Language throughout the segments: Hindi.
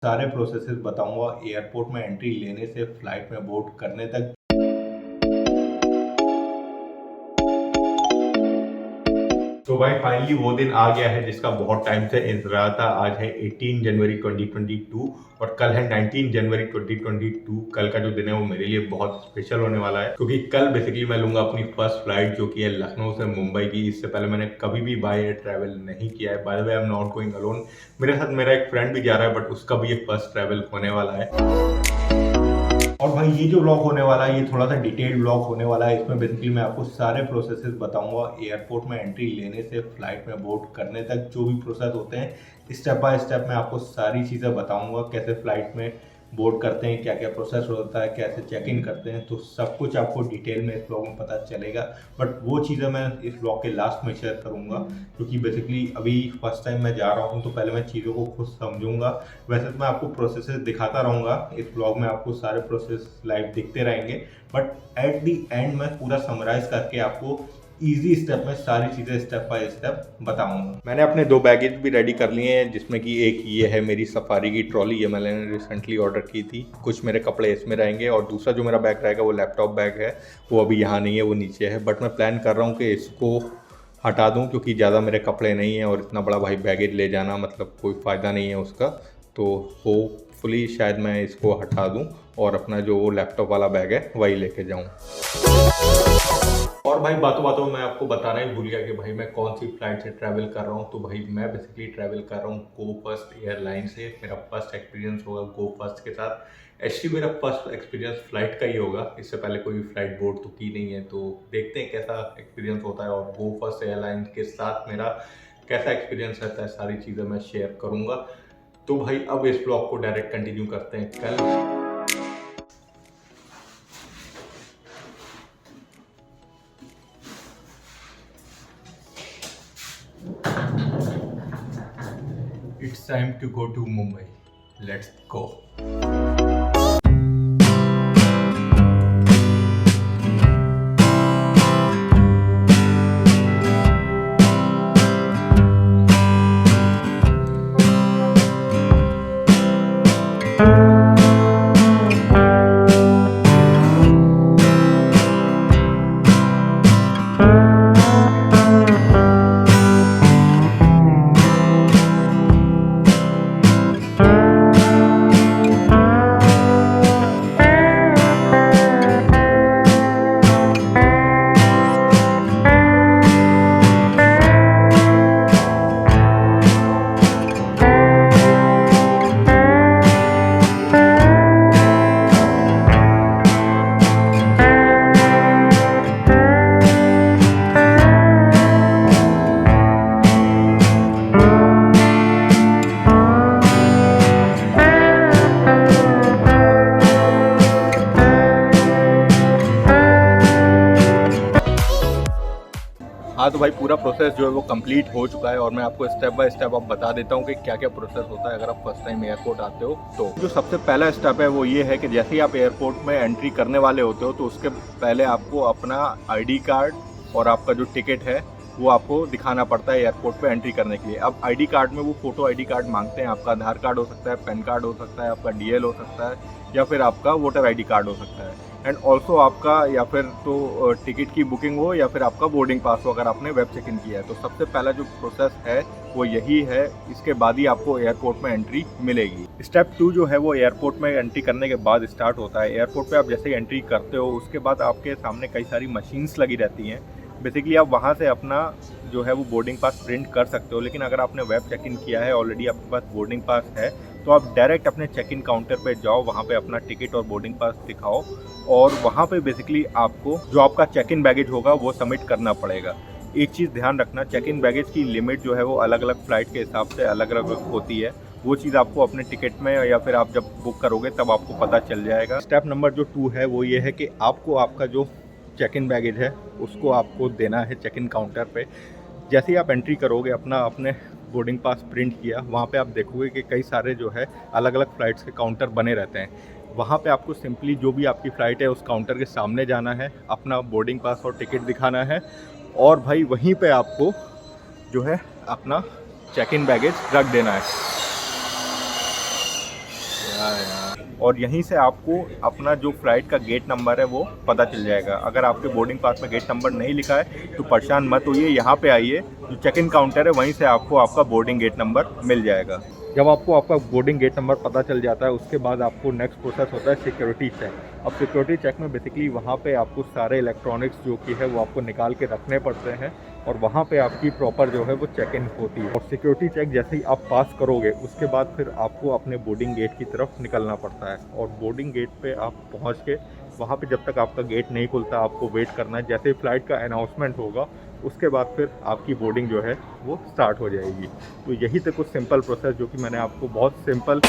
सारे प्रोसेसेस बताऊंगा एयरपोर्ट में एंट्री लेने से फ्लाइट में बोर्ड करने तक। तो भाई फाइनली वो दिन आ गया है जिसका बहुत टाइम से इंतजार था। आज है 18 जनवरी 2022 और कल है 19 जनवरी 2022। कल का जो दिन है वो मेरे लिए बहुत स्पेशल होने वाला है क्योंकि कल बेसिकली मैं लूंगा अपनी फर्स्ट फ्लाइट जो कि है लखनऊ से मुंबई की। इससे पहले मैंने कभी भी बाय एयर ट्रैवल नहीं किया है। By the way I am not going alone, मेरे साथ मेरा एक फ्रेंड भी जा रहा है बट उसका भी ये फर्स्ट ट्रैवल होने वाला है। और भाई ये जो ब्लॉग होने वाला है ये थोड़ा सा डिटेल्ड ब्लॉग होने वाला है। इसमें बेसिकली मैं आपको सारे प्रोसेसेस बताऊंगा एयरपोर्ट में एंट्री लेने से फ्लाइट में बोर्ड करने तक जो भी प्रोसेस होते हैं स्टेप बाय स्टेप मैं आपको सारी चीज़ें बताऊंगा। कैसे फ्लाइट में बोर्ड करते हैं, क्या क्या प्रोसेस होता है, कैसे चेक इन करते हैं, तो सब कुछ आपको डिटेल में इस ब्लॉग में पता चलेगा। बट वो चीज़ें मैं इस ब्लॉग के लास्ट में शेयर करूँगा क्योंकि बेसिकली अभी फर्स्ट टाइम मैं जा रहा हूँ तो पहले मैं चीज़ों को खुद समझूंगा। वैसे तो मैं आपको प्रोसेसेस दिखाता रहूँगा, इस ब्लॉग में आपको सारे प्रोसेस लाइव दिखते रहेंगे बट एट दी एंड मैं पूरा समराइज करके आपको इजी स्टेप में सारी चीज़ें स्टेप बाय स्टेप बताऊंगा। मैंने अपने 2 बैगेज भी रेडी कर लिए हैं जिसमें कि एक ये है मेरी सफारी की ट्रॉली, ये मैंने रिसेंटली ऑर्डर की थी। कुछ मेरे कपड़े इसमें रहेंगे और दूसरा जो मेरा बैग रहेगा वो लैपटॉप बैग है, वो अभी यहाँ नहीं है, वो नीचे है। बट मैं प्लान कर रहा हूँ कि इसको हटा दूँ क्योंकि ज़्यादा मेरे कपड़े नहीं हैं और इतना बड़ा भाई बैगेज ले जाना मतलब कोई फ़ायदा नहीं है उसका। तो होपफुली शायद मैं इसको हटा दूँ और अपना जो लैपटॉप वाला बैग है वही लेके जाऊँ। और भाई बातों बातों में मैं आपको बताना ही भूल गया कि भाई मैं कौन सी फ्लाइट से ट्रैवल कर रहा हूँ। तो भाई मैं बेसिकली ट्रैवल कर रहा हूँ गो फर्स्ट एयरलाइन से। मेरा फर्स्ट एक्सपीरियंस होगा गो फर्स्ट के साथ। एक्चुअली मेरा फर्स्ट एक्सपीरियंस फ्लाइट का ही होगा, इससे पहले कोई फ्लाइट बोर्ड तो की नहीं है। तो देखते हैं कैसा एक्सपीरियंस होता है और गो फर्स्ट एयरलाइन के साथ मेरा कैसा एक्सपीरियंस रहता है, सारी चीज़ें मैं शेयर करूँगा। तो भाई अब इस ब्लॉग को डायरेक्ट कंटिन्यू करते हैं कल। It's time to go to Mumbai. Let's go. हाँ तो भाई पूरा प्रोसेस जो है वो कंप्लीट हो चुका है और मैं आपको स्टेप बाय स्टेप अब बता देता हूँ कि क्या क्या प्रोसेस होता है अगर आप फर्स्ट टाइम एयरपोर्ट आते हो। तो जो सबसे पहला स्टेप है वो ये है कि जैसे ही आप एयरपोर्ट में एंट्री करने वाले होते हो तो उसके पहले आपको अपना आईडी कार्ड और आपका जो टिकट है वो आपको दिखाना पड़ता है एयरपोर्ट पे एंट्री करने के लिए। अब आईडी कार्ड में वो फोटो आईडी कार्ड मांगते हैं। आपका आधार कार्ड हो सकता है, पैन कार्ड हो सकता है, आपका डीएल हो सकता है या फिर आपका वोटर आईडी कार्ड हो सकता है। एंड ऑल्सो आपका या फिर तो टिकट की बुकिंग हो या फिर आपका बोर्डिंग पास हो अगर आपने वेब चेक इन किया है। तो सबसे पहला जो प्रोसेस है वो यही है, इसके बाद ही आपको एयरपोर्ट में एंट्री मिलेगी। स्टेप 2 जो है वो एयरपोर्ट में एंट्री करने के बाद स्टार्ट होता है। एयरपोर्ट पे आप जैसे ही एंट्री करते हो उसके बाद आपके सामने कई सारी मशीन्स लगी रहती हैं। बेसिकली आप वहाँ से अपना जो है वो बोर्डिंग पास प्रिंट कर सकते हो, लेकिन अगर आपने वेब चेक इन किया है ऑलरेडी, आपके पास बोर्डिंग पास है, तो आप डायरेक्ट अपने चेक इन काउंटर पे जाओ, वहाँ पे अपना टिकट और बोर्डिंग पास दिखाओ और वहाँ पे बेसिकली आपको जो आपका चेक इन बैगेज होगा वो सबमिट करना पड़ेगा। एक चीज़ ध्यान रखना, चेक इन बैगेज की लिमिट जो है वो अलग अलग फ़्लाइट के हिसाब से अलग अलग होती है। वो चीज़ आपको अपने टिकट में या फिर आप जब बुक करोगे तब आपको पता चल जाएगा। स्टेप नंबर जो 2 है वो ये है कि आपको आपका जो चेक इन बैगेज है उसको आपको देना है चेक इन काउंटर पे। जैसे ही आप एंट्री करोगे अपने बोर्डिंग पास प्रिंट किया, वहाँ पे आप देखोगे कि कई सारे जो है अलग अलग फ़्लाइट्स के काउंटर बने रहते हैं। वहाँ पे आपको सिंपली जो भी आपकी फ़्लाइट है उस काउंटर के सामने जाना है, अपना बोर्डिंग पास और टिकट दिखाना है और भाई वहीं पे आपको जो है अपना चेक इन बैगेज रख देना है। और यहीं से आपको अपना जो फ़्लाइट का गेट नंबर है वो पता चल जाएगा। अगर आपके बोर्डिंग पास में गेट नंबर नहीं लिखा है तो परेशान मत होइए, यहाँ पे आइए, जो चेक इन काउंटर है वहीं से आपको आपका बोर्डिंग गेट नंबर मिल जाएगा। जब आपको आपका बोर्डिंग गेट नंबर पता चल जाता है उसके बाद आपको नेक्स्ट प्रोसेस होता है सिक्योरिटी चेक। अब सिक्योरिटी चेक में बेसिकली वहाँ पे आपको सारे इलेक्ट्रॉनिक्स जो कि है वो आपको निकाल के रखने पड़ते हैं और वहाँ पे आपकी प्रॉपर जो है वो चेक इन होती है। और सिक्योरिटी चेक जैसे ही आप पास करोगे उसके बाद फिर आपको अपने बोर्डिंग गेट की तरफ निकलना पड़ता है और बोर्डिंग गेट पे आप पहुँच के वहाँ पे जब तक आपका गेट नहीं खुलता आपको वेट करना है। जैसे ही फ़्लाइट का अनाउंसमेंट होगा उसके बाद फिर आपकी बोर्डिंग जो है वो स्टार्ट हो जाएगी। तो यही तो कुछ सिंपल प्रोसेस जो कि मैंने आपको बहुत सिंपल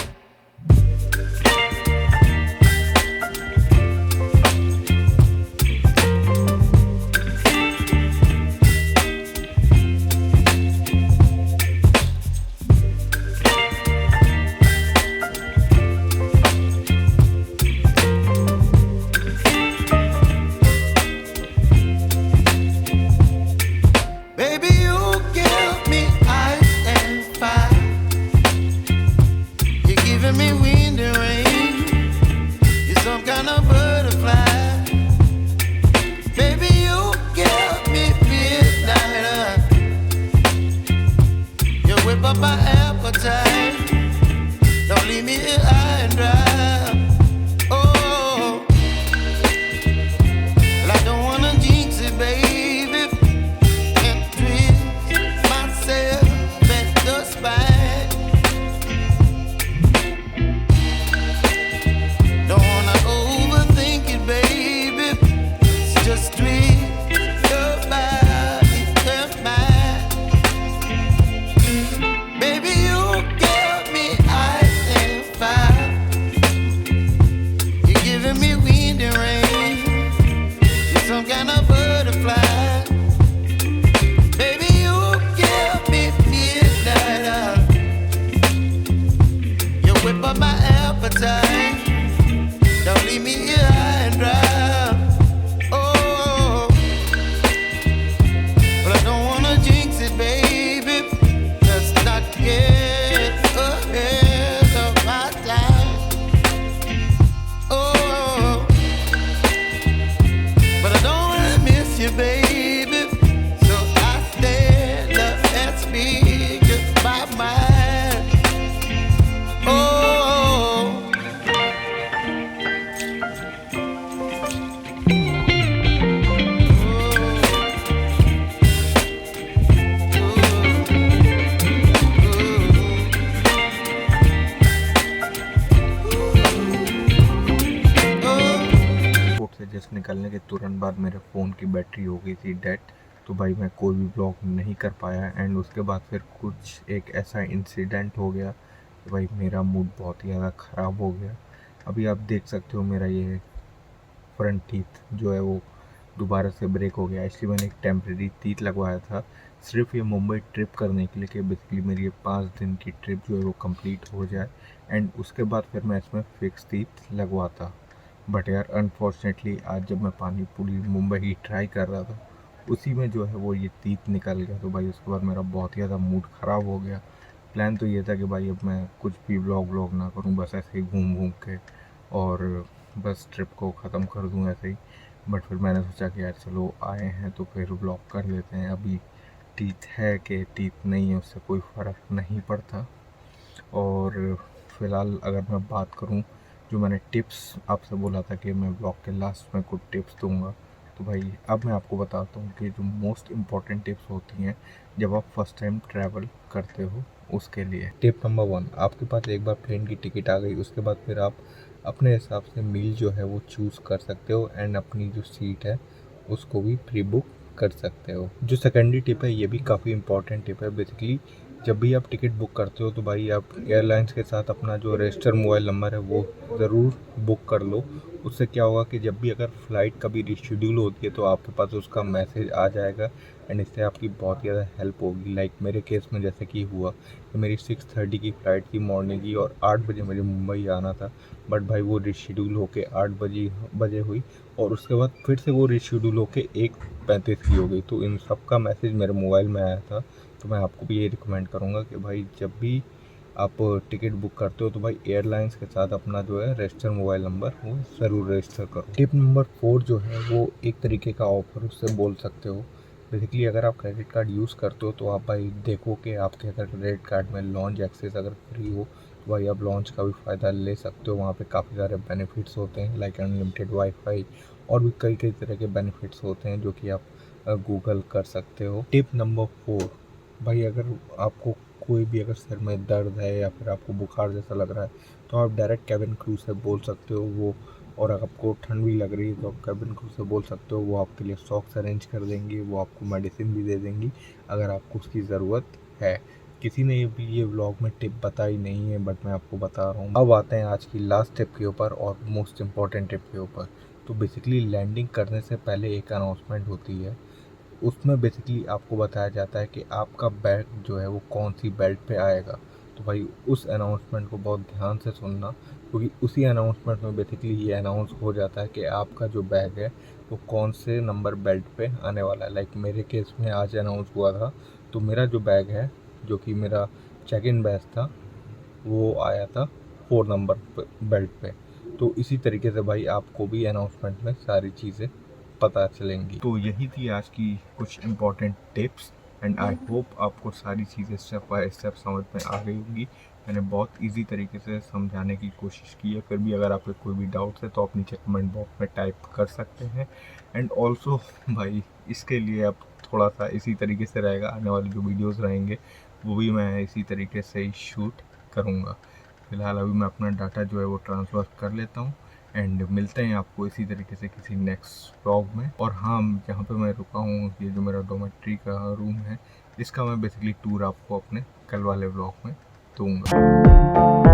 निकलने के तुरंत बाद मेरे फ़ोन की बैटरी हो गई थी डेड, तो भाई मैं कोई भी ब्लॉग नहीं कर पाया। एंड उसके बाद फिर कुछ एक ऐसा इंसिडेंट हो गया कि भाई मेरा मूड बहुत ही ज़्यादा ख़राब हो गया। अभी आप देख सकते हो मेरा ये फ्रंट टीथ जो है वो दोबारा से ब्रेक हो गया। इसलिए मैंने एक टेम्प्रेरी टीथ लगवाया था सिर्फ ये मुंबई ट्रिप करने के लिए कि बेसिकली मेरी ये 5 दिन की ट्रिप जो है वो कंप्लीट हो जाए एंड उसके बाद फिर मैं इसमें फिक्स टीथ लगवाता। बट यार अनफॉर्चुनेटली आज जब मैं पानी पूरी मुंबई ही ट्राई कर रहा था उसी में जो है वो ये टीथ निकल गया। तो भाई उसके बाद मेरा बहुत ही ज़्यादा मूड ख़राब हो गया। प्लान तो ये था कि भाई अब मैं कुछ भी व्लॉग ना करूं, बस ऐसे ही घूम के और बस ट्रिप को ख़त्म कर दूं ऐसे ही। बट फिर मैंने सोचा कि यार चलो आए हैं तो फिर व्लॉग कर लेते हैं। अभी टीथ है कि टीथ नहीं है उससे कोई फ़र्क नहीं पड़ता। और फ़िलहाल अगर मैं बात करूं जो मैंने टिप्स आपसे बोला था कि मैं व्लॉग के लास्ट में कुछ टिप्स दूंगा, तो भाई अब मैं आपको बताता हूँ कि जो मोस्ट इम्पॉर्टेंट टिप्स होती हैं जब आप फर्स्ट टाइम ट्रैवल करते हो उसके लिए। टिप नंबर 1, आपके पास एक बार प्लेन की टिकट आ गई उसके बाद फिर आप अपने हिसाब से मील जो है वो चूज़ कर सकते हो एंड अपनी जो सीट है उसको भी प्री बुक कर सकते हो। जो सेकेंडरी टिप है ये भी काफ़ी इंपॉर्टेंट टिप है। बेसिकली जब भी आप टिकट बुक करते हो तो भाई आप एयरलाइंस के साथ अपना जो रजिस्टर मोबाइल नंबर है वो ज़रूर बुक कर लो। उससे क्या होगा कि जब भी अगर फ़्लाइट कभी रिशेड्यूल होती है तो आपके पास उसका मैसेज आ जाएगा एंड इससे आपकी बहुत ज़्यादा हेल्प होगी। लाइक मेरे केस में जैसे कि हुआ कि मेरी 6:30 की फ़्लाइट थी मॉर्निंग की और 8 बजे मुझे मुंबई आना था, बट भाई वो रिशेड्यूल होके 8 बजे हुई और उसके बाद फिर से वो रिशेड्यूल होके 1:35 की हो गई। तो इन सब का मैसेज मेरे मोबाइल में आया था। तो मैं आपको भी ये रिकमेंड करूँगा कि भाई जब भी आप टिकट बुक करते हो तो भाई एयरलाइंस के साथ अपना जो है रजिस्टर मोबाइल नंबर वो ज़रूर रजिस्टर करो। टिप नंबर 4 जो है वो एक तरीके का ऑफर उससे बोल सकते हो। बेसिकली अगर आप क्रेडिट कार्ड यूज़ करते हो तो आप भाई देखो कि आपके अगर क्रेडिट कार्ड में लॉन्च एक्सेस अगर फ्री हो तो भाई आप लॉन्च का भी फ़ायदा ले सकते हो। वहाँ पे काफ़ी सारे बेनिफिट्स होते हैं लाइक अनलिमिटेड वाईफाई और भी कई कई तरह के बेनिफिट्स होते हैं जो कि आप गूगल कर सकते हो। टिप नंबर 4 भाई अगर आपको कोई भी अगर सिर में दर्द है या फिर आपको बुखार जैसा लग रहा है तो आप डायरेक्ट कैबिन क्रू से बोल सकते हो वो, और अगर आपको ठंड भी लग रही है तो आप कैबिन क्रू से बोल सकते हो, वो आपके लिए सॉक्स अरेंज कर देंगे, वो आपको मेडिसिन भी दे देंगी अगर आपको उसकी ज़रूरत है। किसी ने ये व्लॉग में टिप बताई नहीं है बट मैं आपको बता रहा हूँ। अब आते हैं आज की लास्ट टिप के ऊपर और मोस्ट इम्पॉर्टेंट टिप के ऊपर। तो बेसिकली लैंडिंग करने से पहले एक अनाउंसमेंट होती है, उसमें बेसिकली आपको बताया जाता है कि आपका बैग जो है वो कौन सी बेल्ट पे आएगा। तो भाई उस अनाउंसमेंट को बहुत ध्यान से सुनना, क्योंकि उसी अनाउंसमेंट में बेसिकली ये अनाउंस हो जाता है कि आपका जो बैग है वो कौन से नंबर बेल्ट पे आने वाला है। लाइक मेरे केस में आज अनाउंस हुआ था तो मेरा जो बैग है जो कि मेरा चेक इन बैग था वो आया था 4 नंबर बेल्ट पे। तो इसी तरीके से भाई आपको भी अनाउंसमेंट में सारी चीज़ें पता चलेंगी। तो यही थी आज की कुछ important tips and I hope आपको सारी चीज़ें स्टेप बाय स्टेप समझ में आ गई होंगी। मैंने बहुत इजी तरीके से समझाने की कोशिश की है। फिर भी अगर आपके कोई भी डाउट्स है तो आप नीचे कमेंट बॉक्स में टाइप कर सकते हैं। एंड ऑल्सो भाई इसके लिए अब थोड़ा सा इसी तरीके से रहेगा, आने वाले जो वीडियोस रहेंगे वो भी मैं इसी तरीके से ही शूट करूँगा। फ़िलहाल अभी मैं अपना डाटा जो है वो ट्रांसफ़र कर लेता हूँ एंड मिलते हैं आपको इसी तरीके से किसी नेक्स्ट व्लॉग में। और हाँ, जहाँ पे मैं रुका हूँ ये जो मेरा डॉर्मेट्री का रूम है इसका मैं बेसिकली टूर आपको अपने कल वाले व्लॉग में दूँगा।